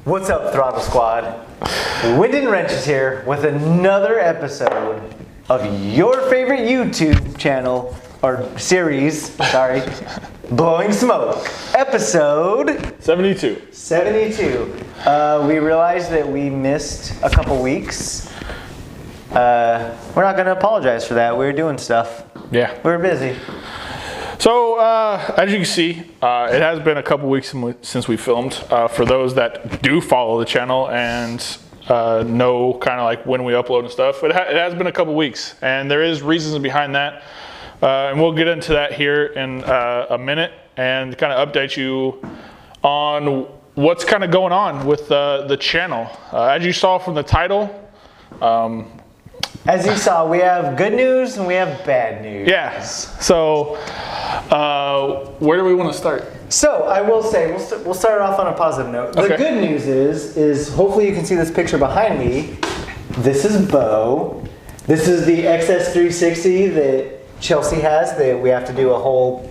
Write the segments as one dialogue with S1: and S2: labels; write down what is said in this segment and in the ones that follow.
S1: What's up, Throttle Squad? Wind and Wrench is here with another episode of your favorite YouTube channel, or series, sorry, Blowing Smoke, episode
S2: 72.
S1: We realized that we missed a couple weeks. We're not going to apologize for that. We were doing stuff.
S2: Yeah.
S1: We were busy.
S2: So, as you can see, it has been a couple weeks since we filmed. For those that do follow the channel and know kind of like when we upload and stuff, it has been a couple weeks, and there is reasons behind that. And we'll get into that here in a minute and kind of update you on what's kind of going on with the channel. As you saw from the title,
S1: as you saw, we have good news and we have bad news.
S2: Yes. So, where do we want to start?
S1: So, I will say, we'll start off on a positive note. The good news is hopefully you can see this picture behind me. This is Bo. This is the XS360 that Chelsea has that we have to do a whole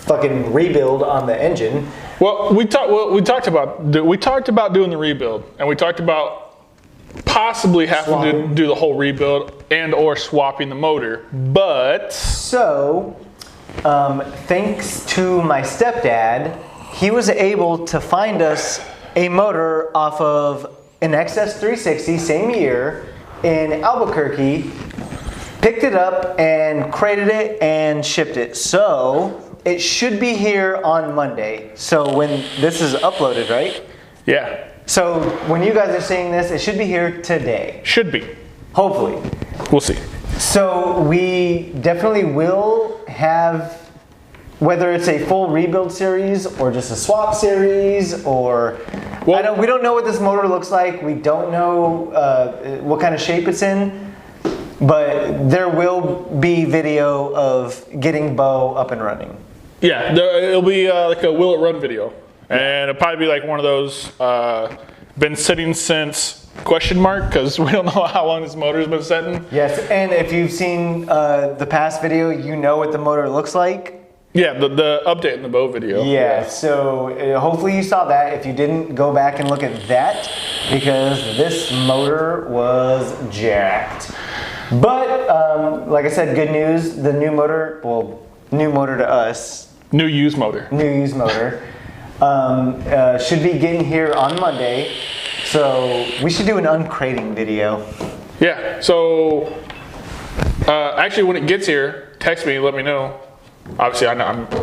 S1: fucking rebuild on the engine.
S2: Well, we talked about doing the rebuild, and we talked about possibly having to do the whole rebuild and or swapping the motor, but
S1: so thanks to my stepdad, he was able to find us a motor off of an XS360 same year in Albuquerque, picked it up and crated it and shipped it. So it should be here on Monday. So when this is uploaded, right?
S2: Yeah.
S1: So when you guys are seeing this, it should be here today.
S2: Should be.
S1: Hopefully.
S2: We'll see.
S1: So we definitely will have, whether it's a full rebuild series or just a swap series, or we don't know what this motor looks like. We don't know what kind of shape it's in, but there will be video of getting Bo up and running. Yeah,
S2: it'll be like a will it run video. And it'll probably be like one of those, been sitting since question mark, because we don't know how long this motor's been sitting.
S1: Yes, and if you've seen the past video, you know what the motor looks like.
S2: Yeah, the update in the Bo video.
S1: Yeah, so hopefully you saw that. If you didn't, go back and look at that, because this motor was jacked. But, like I said, good news, the new motor, well, new motor to us.
S2: New used motor.
S1: New used motor. Should be getting here on Monday, so we should do an uncrating video.
S2: Yeah, so actually when it gets here, text me, let me know. Obviously I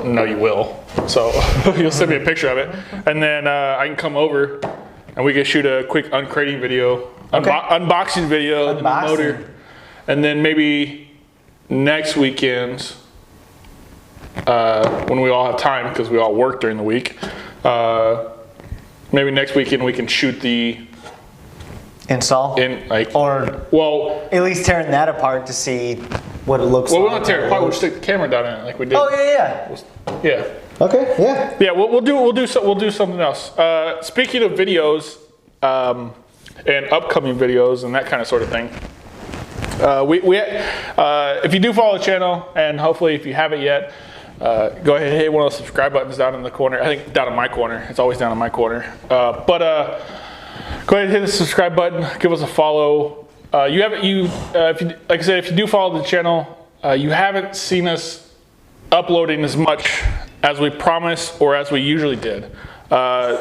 S2: know you will, so you'll send me a picture of it, and then I can come over and we can shoot a quick uncrating video, unboxing video of the new motor, and then maybe next weekend, when we all have time, because we all work during the week, maybe next weekend we can shoot the
S1: install, or at least tearing that apart to see what it looks like.
S2: Well, we'll not tear it apart. We'll stick the camera down in it like we did.
S1: Oh yeah.
S2: Yeah.
S1: Okay. Yeah.
S2: Yeah. We'll do something else. Speaking of videos, and upcoming videos and that kind of sort of thing. If you do follow the channel, and hopefully if you haven't yet, go ahead and hit one of those subscribe buttons down in the corner. I think down in my corner. It's always down in my corner. But go ahead and hit the subscribe button. Give us a follow. Like I said, if you do follow the channel, you haven't seen us uploading as much as we promised or as we usually did. Because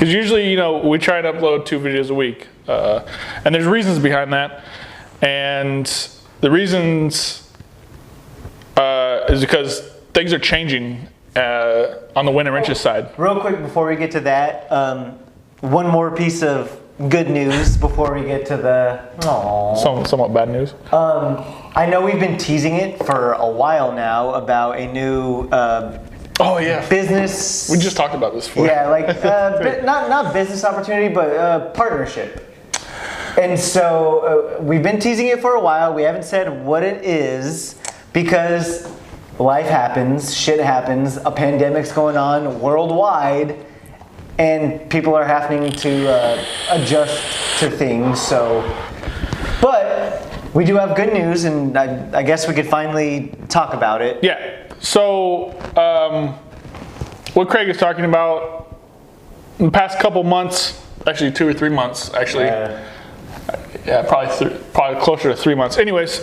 S2: usually, we try and upload 2 videos a week. And there's reasons behind that. And the reasons is because things are changing on the Wind and Wrenches side.
S1: Real quick before we get to that, one more piece of good news before we get to the
S2: somewhat bad news.
S1: I know we've been teasing it for a while now about a new business.
S2: We just talked about this before.
S1: Yeah, like not business opportunity, but partnership. And so we've been teasing it for a while. We haven't said what it is because life happens, shit happens, a pandemic's going on worldwide, and people are having to adjust to things. So, but we do have good news, and I guess we could finally talk about it.
S2: Yeah. So, what Craig is talking about in the past couple months, actually 2 or 3 months, actually. Yeah, probably closer to 3 months. Anyways,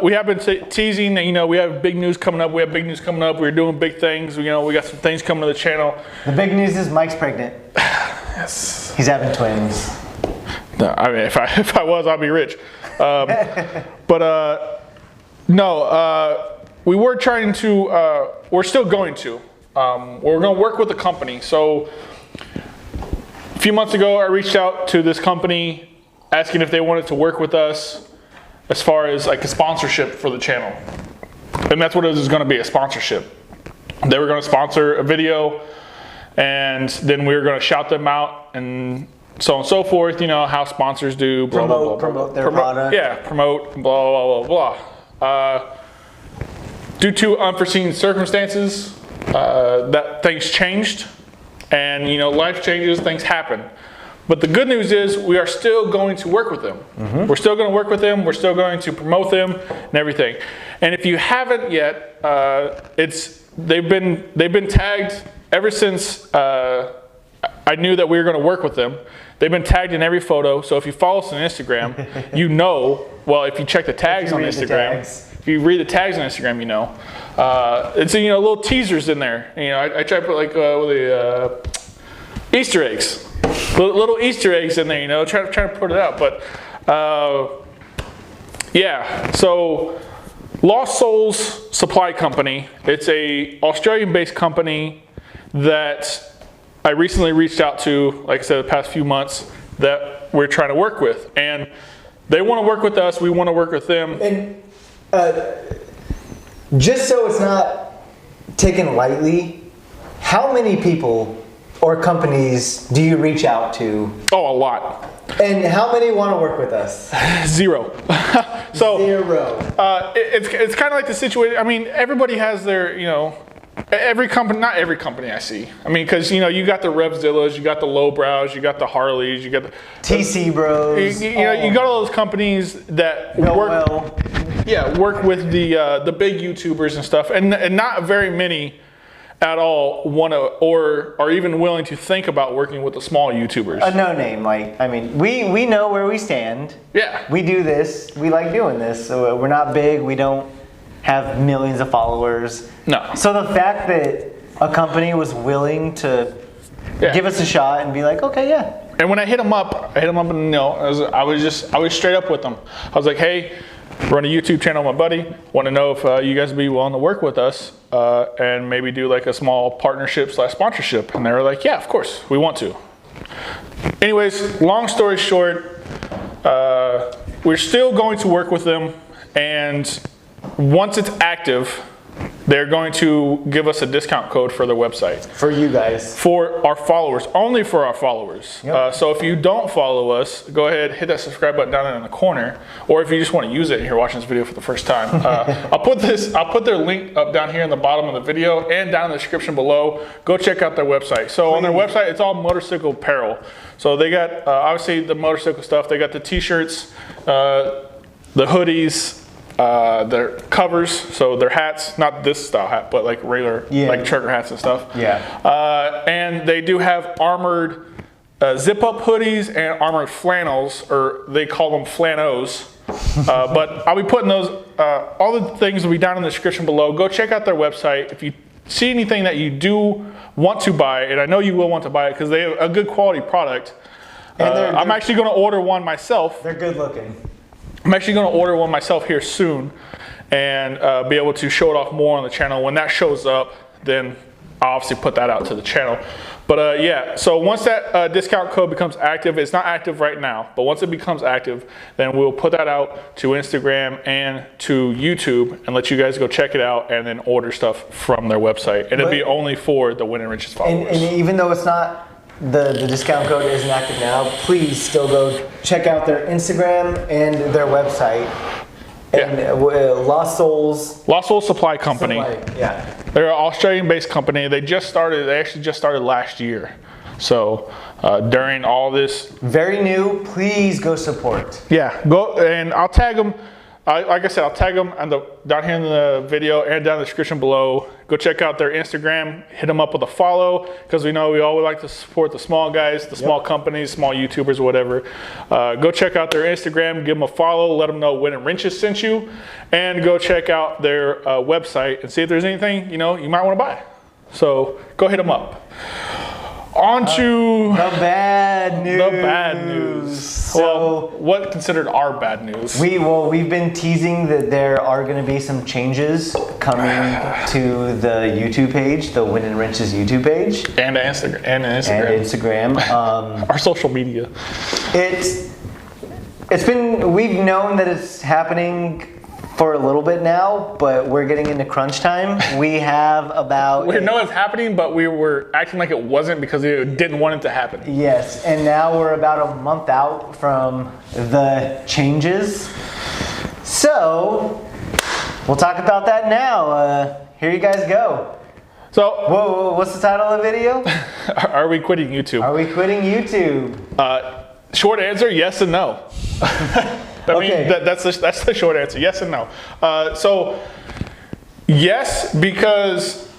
S2: we have been teasing that, you know, we have big news coming up. We're doing big things. You know, we got some things coming to the channel.
S1: The big news is Mike's pregnant.
S2: Yes.
S1: He's having twins.
S2: No, I mean, if I was, I'd be rich. We were trying to, we're still going to. We're going to work with the company. So a few months ago, I reached out to this company asking if they wanted to work with us as far as like a sponsorship for the channel. And that's what it was going to be, a sponsorship. They were going to sponsor a video, and then we were going to shout them out and so on and so forth, you know, how sponsors do. Blah,
S1: promote their product.
S2: Yeah, promote, blah, blah, blah, blah. Due to unforeseen circumstances, that things changed. And, you know, life changes, things happen. But the good news is we are still going to work with them. Mm-hmm. We're still going to work with them. We're still going to promote them and everything. And if you haven't yet, they've been tagged ever since I knew that we were going to work with them. They've been tagged in every photo. So if you follow us on Instagram, you know. Well, if you check the tags on Instagram, if you read the tags on Instagram, you know. It's, you know, little teasers in there. You know, I try to put like Easter eggs. Little Easter eggs in there, you know, trying to put it out. But yeah, so Lost Souls Supply Company, it's a Australian-based company that I recently reached out to, like I said, the past few months, that we're trying to work with. And they want to work with us, we want to work with them.
S1: And just so it's not taken lightly, how many people or companies do you reach out to?
S2: Oh, a lot.
S1: And how many want to work with us?
S2: Zero. So,
S1: Zero.
S2: It's kind of like the situation. I mean, everybody has their, you know, every company, not every company I see. I mean, because, you know, you got the Revzillas, you got the Lowbrows, you got the Harleys, you got the
S1: TC Bros.
S2: You know, you got all those companies that work with the big YouTubers and stuff, and not very many at all want to or are even willing to think about working with the small YouTubers.
S1: A no name, like, I mean, we know where we stand.
S2: Yeah.
S1: We do this. We like doing this. So we're not big. We don't have millions of followers.
S2: No.
S1: So the fact that a company was willing to give us a shot and be like, okay, yeah.
S2: And when I hit them up and, you know, I was straight up with them. I was like, hey, run a YouTube channel, my buddy. Want to know if you guys would be willing to work with us and maybe do like a small partnership/sponsorship. And they were like, yeah, of course, we want to. Anyways, long story short, we're still going to work with them. And once it's active, they're going to give us a discount code for their website.
S1: For you guys.
S2: For our followers, only for our followers. Yep. So if you don't follow us, go ahead, hit that subscribe button down in the corner. Or if you just want to use it and you're watching this video for the first time, I'll put their link up down here in the bottom of the video and down in the description below. Go check out their website. So on their website, it's all motorcycle apparel. So they got, obviously, the motorcycle stuff. They got the t-shirts, the hoodies, their covers, so their hats, not this style hat, but like regular, like trucker hats and stuff.
S1: Yeah.
S2: And they do have armored zip-up hoodies and armored flannels, or they call them flanos. But I'll be putting those, all the things will be down in the description below. Go check out their website. If you see anything that you do want to buy, and I know you will want to buy it because they have a good quality product. And I'm actually going to order one myself.
S1: They're good looking.
S2: I'm actually going to order one myself here soon and be able to show it off more on the channel. When that shows up, then I'll obviously put that out to the channel. But yeah, so once that discount code becomes active, it's not active right now, but once it becomes active, then we'll put that out to Instagram and to YouTube and let you guys go check it out and then order stuff from their website. And it'll be only for the Win and Riches followers.
S1: And even though it's not, the discount code isn't active now, please still go check out their Instagram and their website. And Lost Souls
S2: Supply Company.
S1: Yeah.
S2: They're an Australian-based company. They actually just started last year. So during all this.
S1: Very new, please go support.
S2: Yeah, go, and I'll tag them. Like I said, I'll tag them down here in the video and down in the description below. Go check out their Instagram. Hit them up with a follow, because we know we always like to support the small guys, the small companies, small YouTubers, whatever. Go check out their Instagram. Give them a follow. Let them know Winning Wrenches sent you. And go check out their website and see if there's anything you might want to buy. So go hit them up. On to
S1: the bad news.
S2: The bad news. So, what considered our bad news?
S1: We've been teasing that there are going to be some changes coming to the YouTube page, the Winning Wrenches YouTube page,
S2: and Instagram. Our social media.
S1: We've known that it's happening for a little bit now, but we're getting into crunch time. We have about...
S2: We know it's happening, but we were acting like it wasn't because we didn't want it to happen.
S1: Yes, and now we're about a month out from the changes. So, we'll talk about that now. Here you guys go.
S2: So...
S1: Whoa, what's the title of the video?
S2: Are we quitting YouTube?
S1: Are we quitting YouTube?
S2: Short answer, yes and no. I mean, that's the short answer. Yes and no. So, yes, because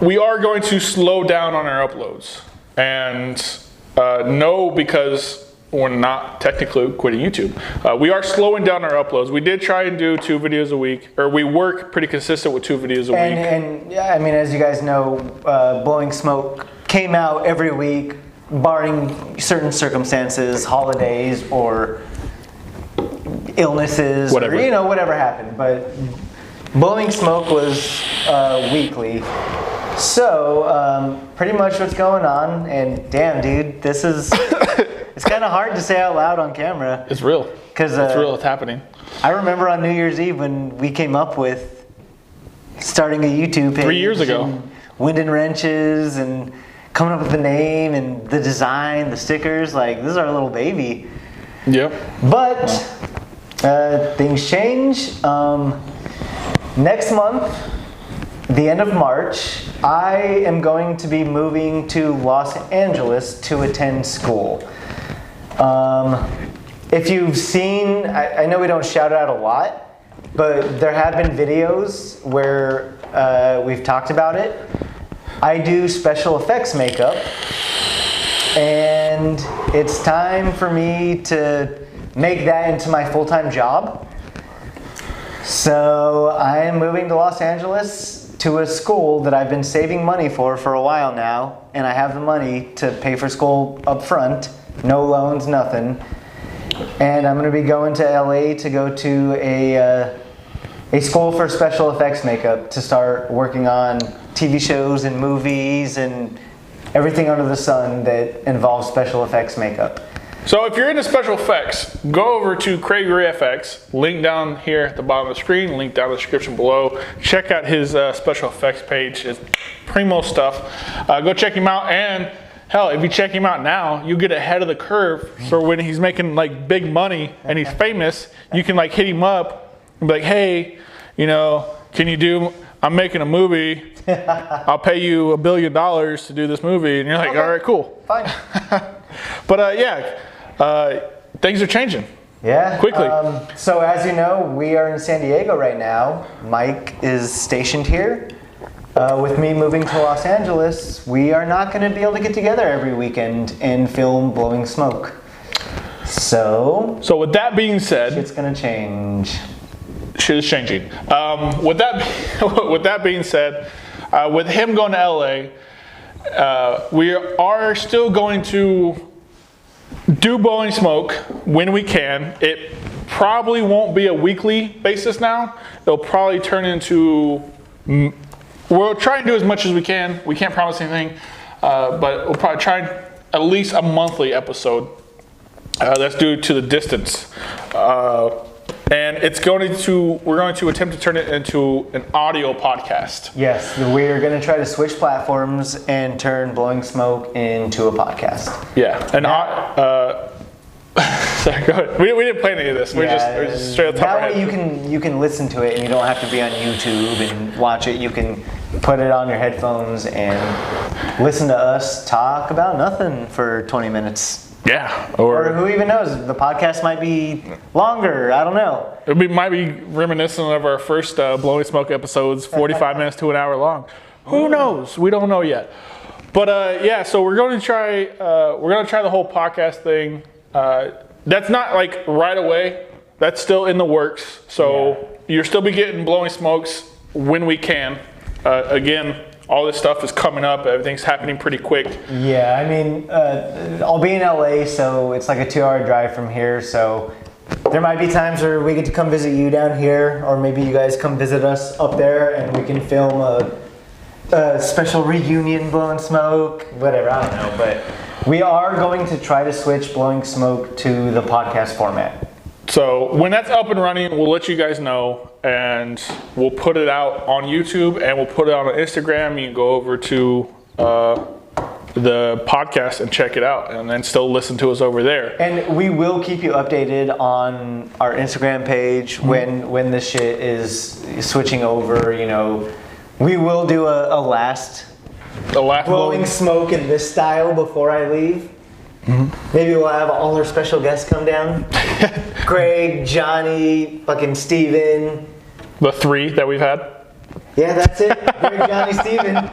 S2: we are going to slow down on our uploads. And no, because we're not technically quitting YouTube. We are slowing down our uploads. We did try and do 2 videos a week, or we work pretty consistent with 2 videos a week.
S1: And yeah, I mean, as you guys know, Blowing Smoke came out every week, barring certain circumstances, holidays, or illnesses,
S2: whatever.
S1: Or whatever happened. But Blowing Smoke was weekly. So pretty much what's going on. And damn, dude, this is it's kind of hard to say out loud on camera.
S2: It's real.
S1: Because
S2: it's real. It's happening.
S1: I remember on New Year's Eve when we came up with starting a YouTube page
S2: 3 years ago.
S1: Winning Wrenches and coming up with the name and the design, the stickers. Like, this is our little baby.
S2: Yep.
S1: But things change. Next month, the end of March, I am going to be moving to Los Angeles to attend school. If you've seen, I know we don't shout it out a lot, but there have been videos where we've talked about it. I do special effects makeup, and it's time for me to make that into my full-time job. So I am moving to Los Angeles to a school that I've been saving money for a while now, and I have the money to pay for school up front, no loans, nothing. And I'm going to be going to LA to go to a school for special effects makeup to start working on TV shows and movies and everything under the sun that involves special effects makeup.
S2: So if you're into special effects, go over to Craig FX, link down here at the bottom of the screen, link down in the description below. Check out his special effects page. It's primo stuff. Go check him out, and hell, if you check him out now, you get ahead of the curve. So when he's making like big money and he's famous, you can like hit him up and be like, hey, can you do, I'm making a movie. I'll pay you $1 billion to do this movie. And you're like, okay, all right, cool.
S1: Fine.
S2: But things are changing.
S1: Yeah.
S2: Quickly.
S1: So as you know, we are in San Diego right now. Mike is stationed here. With me moving to Los Angeles, we are not going to be able to get together every weekend and film Blowing Smoke. So
S2: with that being said,
S1: it's going to change.
S2: Shit is changing. With that being said, with him going to LA, we are still going to do Blowing Smoke when we can. It probably won't be a weekly basis now. It'll probably turn into, we'll try and do as much as we can. We can't promise anything, but we'll probably try at least a monthly episode. That's due to the distance. And we're going to attempt to turn it into an audio podcast.
S1: Yes, we're going to try to switch platforms and turn Blowing Smoke into a podcast.
S2: Yeah, and sorry, go ahead. We didn't plan any of this. We're just straight up top of our head.
S1: That way you can listen to it and you don't have to be on YouTube and watch it. You can put it on your headphones and listen to us talk about nothing for 20 minutes.
S2: Yeah,
S1: Or who even knows? The podcast might be longer. I don't know.
S2: It might be reminiscent of our first Blowing Smoke episodes, 45 minutes to an hour long. Who knows? We don't know yet. But yeah, so we're going to try. We're going to try the whole podcast thing. That's not like right away. That's still in the works. So you'll still be getting Blowing Smokes when we can. Again, all this stuff is coming up. Everything's happening pretty quick.
S1: Yeah, I mean, I'll be in LA, so it's like a 2-hour drive from here. So there might be times where we get to come visit you down here, or maybe you guys come visit us up there, and we can film a special reunion Blowing Smoke, whatever, I don't know. But we are going to try to switch Blowing Smoke to the podcast format.
S2: So when that's up and running, we'll let you guys know, and we'll put it out on YouTube, and we'll put it out on Instagram. You can go over to the podcast and check it out, and then still listen to us over there.
S1: And we will keep you updated on our Instagram page when this shit is switching over. You know, we will do a last Blowing Smoke in this style before I leave. Maybe we'll have all our special guests come down. Greg, Johnny, fucking Steven.
S2: The 3 that we've had.
S1: Yeah, that's it. Greg, Johnny, Steven.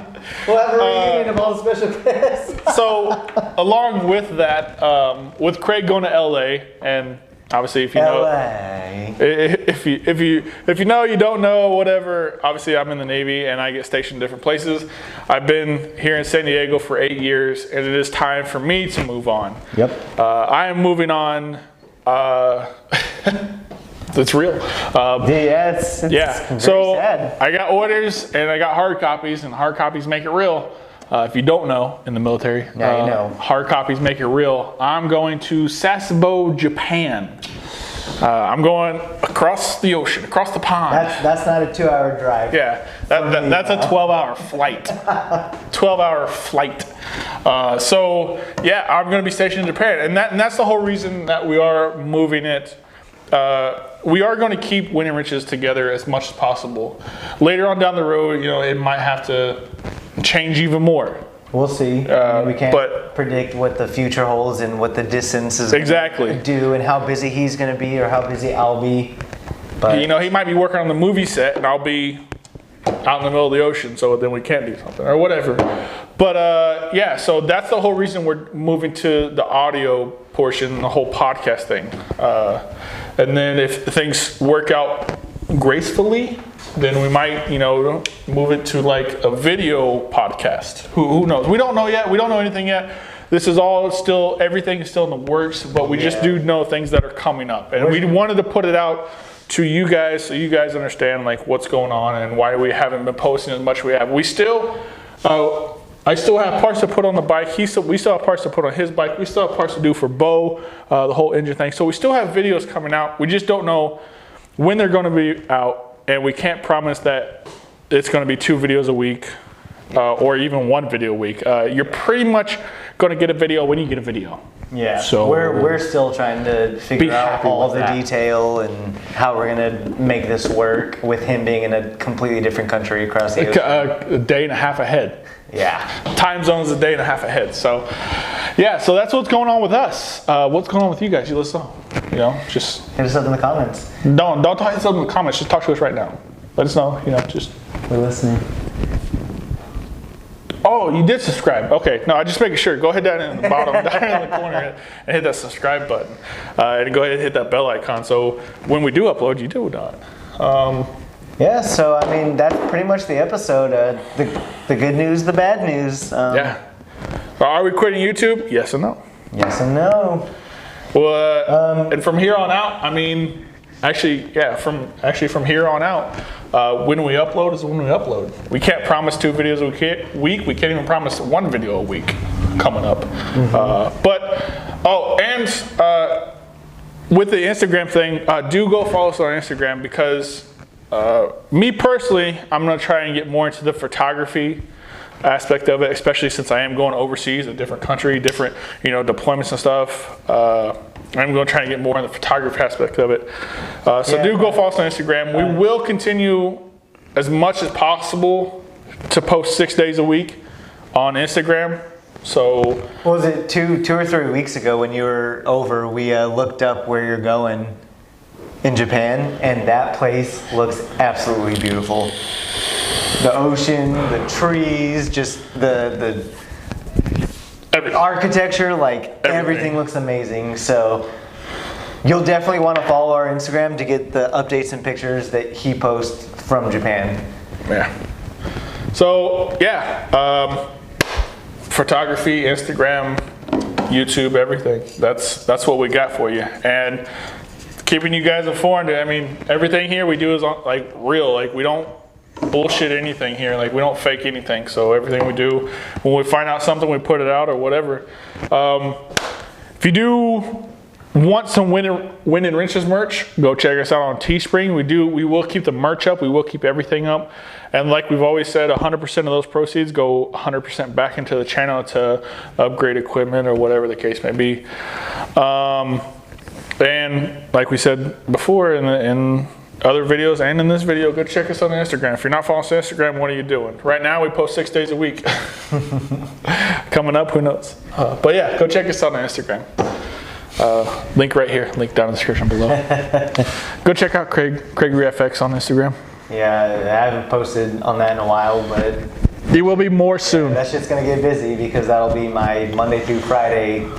S1: We'll have a reunion of all the special guests.
S2: So, along with that, with Craig going to LA, and obviously if you know, if you know, you don't know, whatever. Obviously, I'm in the Navy and I get stationed in different places. I've been here in San Diego for 8 years, and it is time for me to move on.
S1: Yep.
S2: I am moving on. It's real.
S1: It's very
S2: so
S1: sad.
S2: I got orders and I got hard copies, and hard copies make it real. If you don't know, in the military,
S1: you know.
S2: Hard copies make it real. I'm going to Sasebo, Japan. I'm going across the ocean, across the pond.
S1: That's not a 2-hour drive.
S2: Yeah, that's a 12-hour flight. 12-hour flight. So yeah, I'm going to be stationed in Japan, and that's the whole reason that we are moving it. We are going to keep Winning Riches together as much as possible. Later on down the road, you know, it might have to change even more.
S1: We'll see. We can't predict what the future holds and what the distance is going to do, and how busy he's going to be or how busy I'll be. But
S2: you know, he might be working on the movie set, and I'll be out in the middle of the ocean, so then we can't do something or whatever. But yeah, so that's the whole reason we're moving to the audio portion, the whole podcast thing. And then if things work out gracefully, then we might, you know, move it to like a video podcast. Who knows? We don't know yet. We don't know anything yet. This is all still, everything is still in the works, but we just do know things that are coming up. And we wanted to put it out to you guys so you guys understand like what's going on and why we haven't been posting as much as we have. We still, I still have parts to put on the bike. We still have parts to put on his bike. We still have parts to do for Bo, the whole engine thing. So we still have videos coming out. We just don't know when they're going to be out. And we can't promise that it's going to be 2 videos a week or even 1 video a week. You're pretty much going to get a video when you get a video.
S1: Yeah,
S2: so
S1: we're still trying to figure out all the detail and how we're going to make this work with him being in a completely different country across the ocean.
S2: A day and a half ahead.
S1: Yeah.
S2: Time zone's a day and a half ahead. So yeah, so that's what's going on with us. What's going on with you guys? You let us know. You know, just
S1: hit us up in the comments.
S2: Don't talk to us in the comments. Just talk to us right now. Let us know. You know, just
S1: we're listening.
S2: Oh, you did subscribe. Okay, no, I just making sure. Go ahead down in the bottom, down in the corner, and hit that subscribe button, and go ahead and hit that bell icon. So when we do upload, you do not.
S1: Yeah, so I mean that's pretty much the episode. The good news, the bad news.
S2: Yeah. Are we quitting YouTube? Yes and no.
S1: Yes and no.
S2: Well, and from here on out, I mean, actually, yeah, from here on out, when we upload is when we upload. We can't promise 2 videos a week. We can't even promise 1 video a week coming up. With the Instagram thing, do go follow us on Instagram because me personally, I'm going to try and get more into the photography aspect of it, especially since I am going overseas, a different country, different, you know, deployments and stuff. I'm going to try and get more in the photography aspect of it. Do go follow us on Instagram. We will continue as much as possible to post 6 days a week on Instagram. So
S1: What was it, two or 3 weeks ago when you were over, we looked up where you're going in Japan, and that place looks absolutely beautiful. The ocean, the trees, just the architecture, like everything looks amazing. So you'll definitely want to follow our Instagram to get the updates and pictures that he posts from Japan.
S2: yeah. So yeah, photography, Instagram, YouTube, everything. That's what we got for you, and keeping you guys informed. I mean, everything here we do is like real. Like we don't bullshit anything here. Like we don't fake anything. So everything we do, when we find out something, we put it out or whatever. If you do want some Win and Wrenches merch, go check us out on Teespring. We will keep the merch up. We will keep everything up. And like we've always said, 100% of those proceeds go 100% back into the channel to upgrade equipment or whatever the case may be. And like we said before in other videos and in this video, go check us on Instagram. If you're not following us on Instagram, what are you doing? Right now we post 6 days a week. Coming up, who knows? But yeah, go check us out on Instagram. Link right here, link down in the description below. Go check out Craig ReFX on Instagram.
S1: Yeah, I haven't posted on that in a while, but
S2: There will be more soon.
S1: that shit's gonna get busy because that'll be my Monday through Friday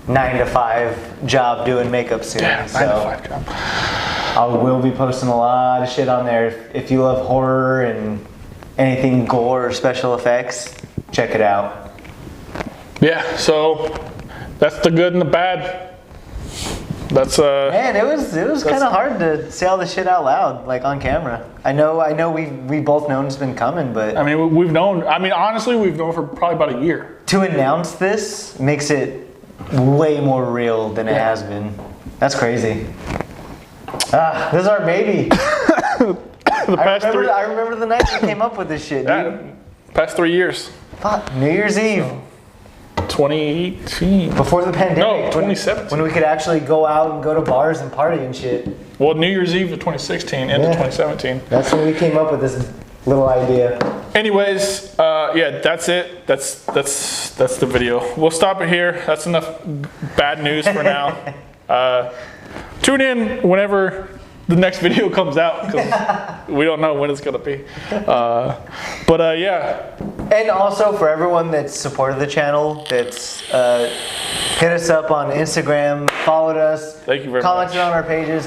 S1: 9 to 5 job doing makeup soon.
S2: Yeah, 9 to 5 job.
S1: I will be posting a lot of shit on there. If you love horror and anything gore or special effects, check it out.
S2: Yeah, so that's the good and the bad. That's
S1: Man, it was kind of hard to say all this shit out loud, like on camera. I know we both known it's been coming, but
S2: I mean, we've known. I mean, honestly, we've known for probably about a year.
S1: to announce this makes it way more real than it has been. That's crazy. This is our baby. I remember the night we came up with this shit, dude.
S2: Yeah, past 3 years.
S1: Fuck, New Year's Eve.
S2: 2018.
S1: Before the pandemic.
S2: No, 2017.
S1: When we could actually go out and go to bars and party and shit.
S2: Well, New Year's Eve of 2016 into 2017.
S1: That's when we came up with this little idea.
S2: Anyways, yeah, that's it. That's the video. We'll stop it here. That's enough bad news for now. Tune in whenever the next video comes out because we don't know when it's gonna be. But yeah.
S1: And also for everyone that's supported the channel, that's hit us up on Instagram, followed us,
S2: Thank you very
S1: commented
S2: much.
S1: on our pages,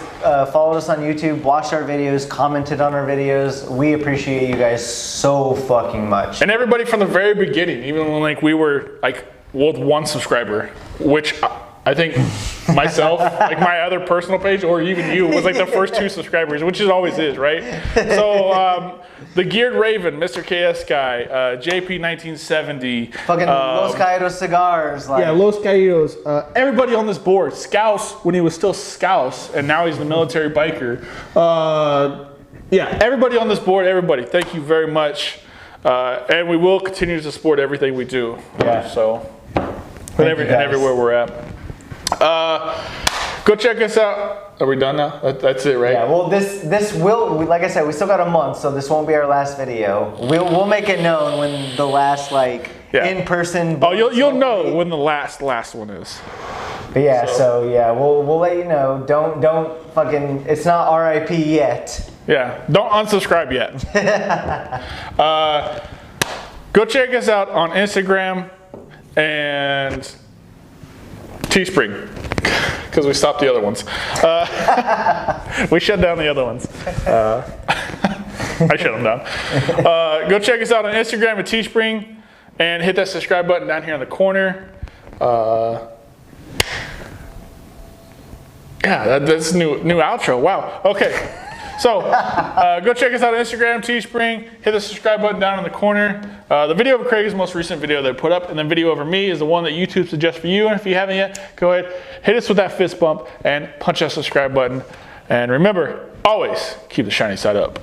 S1: followed us on YouTube, watched our videos, commented on our videos. We appreciate you guys so fucking much.
S2: And everybody from the very beginning, even when like we were like with 1 subscriber, which I think myself, like my other personal page, or even you, was like the first 2 subscribers, which it always is, right? So the Geared Raven, Mr. KS Guy, JP1970,
S1: Fucking LosCaidos Cigars. Like,
S2: yeah, LosCaidos, everybody on this board, Scouse when he was still Scouse, and now he's the military biker. Yeah, everybody on this board, everybody, thank you very much. And we will continue to support everything we do.
S1: Yeah.
S2: So, everywhere we're at. Go check us out. Are we done now? That's it, right?
S1: Yeah, well, this will, like I said, we still got a month, so this won't be our last video. We'll make it known when the last, like, in-person...
S2: Oh, you'll know when the last one is.
S1: But yeah, so yeah, we'll let you know. Don't fucking, it's not RIP yet.
S2: Yeah, don't unsubscribe yet. Go check us out on Instagram and Teespring, because we stopped the other ones. We shut down the other ones. I shut them down. Go check us out on Instagram at Teespring and hit that subscribe button down here in the corner. Yeah, that's new outro. Wow. Okay. So, go check us out on Instagram, Teespring, hit the subscribe button down in the corner. The video of Craig is the most recent video that I put up, and the video over me is the one that YouTube suggests for you. And if you haven't yet, go ahead, hit us with that fist bump, and punch that subscribe button. And remember, always keep the shiny side up.